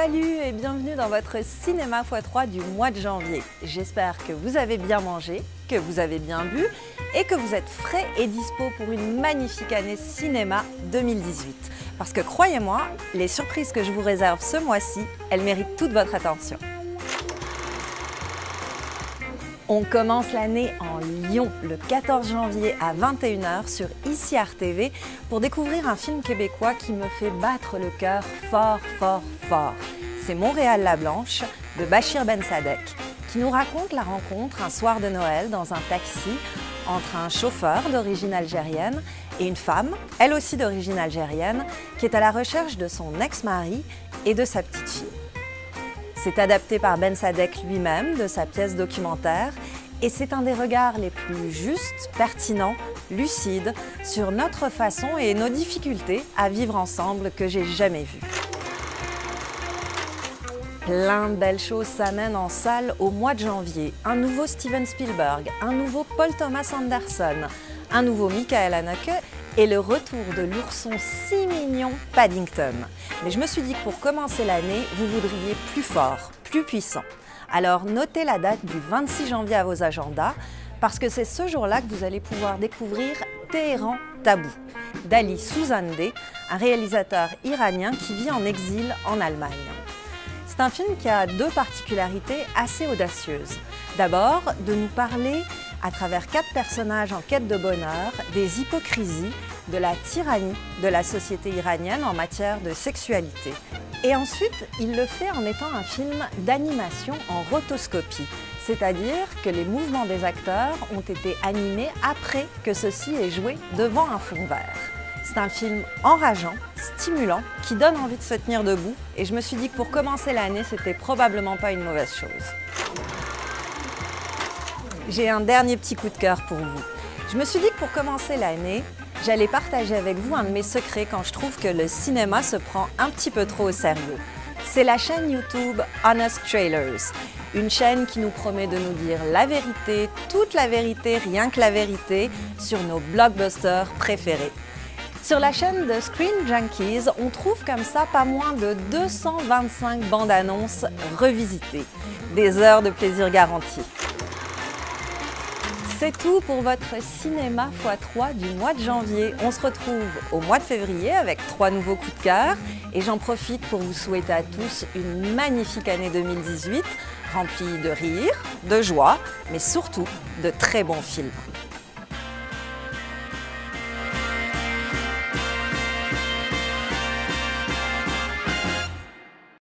Salut et bienvenue dans votre Cinéma x3 du mois de janvier. J'espère que vous avez bien mangé, que vous avez bien bu et que vous êtes frais et dispo pour une magnifique année cinéma 2018. Parce que croyez-moi, les surprises que je vous réserve ce mois-ci, elles méritent toute votre attention. On commence l'année en Lyon, le 14 janvier à 21 h sur ICR TV pour découvrir un film québécois qui me fait battre le cœur fort, fort, fort. C'est Montréal la Blanche de Bachir Bensadek qui nous raconte la rencontre un soir de Noël dans un taxi entre un chauffeur d'origine algérienne et une femme, elle aussi d'origine algérienne, qui est à la recherche de son ex-mari et de sa petite fille. C'est adapté par Bensadek lui-même de sa pièce documentaire et c'est un des regards les plus justes, pertinents, lucides sur notre façon et nos difficultés à vivre ensemble que j'ai jamais vues. Plein de belles choses s'amènent en salle au mois de janvier. Un nouveau Steven Spielberg, un nouveau Paul Thomas Anderson, un nouveau Michael Haneke et le retour de l'ourson si mignon Paddington. Mais je me suis dit que pour commencer l'année, vous voudriez plus fort, plus puissant. Alors notez la date du 26 janvier à vos agendas, parce que c'est ce jour-là que vous allez pouvoir découvrir Téhéran Tabou, d'Ali Souzandeh, un réalisateur iranien qui vit en exil en Allemagne. C'est un film qui a deux particularités assez audacieuses. D'abord, de nous parler à travers 4 personnages en quête de bonheur, des hypocrisies, de la tyrannie de la société iranienne en matière de sexualité. Et ensuite, il le fait en étant un film d'animation en rotoscopie, c'est-à-dire que les mouvements des acteurs ont été animés après que ceux-ci aient joué devant un fond vert. C'est un film enrageant, stimulant, qui donne envie de se tenir debout, et je me suis dit que pour commencer l'année, c'était probablement pas une mauvaise chose. J'ai un dernier petit coup de cœur pour vous. Je me suis dit que pour commencer l'année, j'allais partager avec vous un de mes secrets quand je trouve que le cinéma se prend un petit peu trop au sérieux. C'est la chaîne YouTube Honest Trailers, une chaîne qui nous promet de nous dire la vérité, toute la vérité, rien que la vérité, sur nos blockbusters préférés. Sur la chaîne de Screen Junkies, on trouve comme ça pas moins de 225 bandes annonces revisitées. Des heures de plaisir garanties. C'est tout pour votre Cinéma x3 du mois de janvier. On se retrouve au mois de février avec 3 nouveaux coups de cœur et j'en profite pour vous souhaiter à tous une magnifique année 2018 remplie de rire, de joie, mais surtout de très bons films.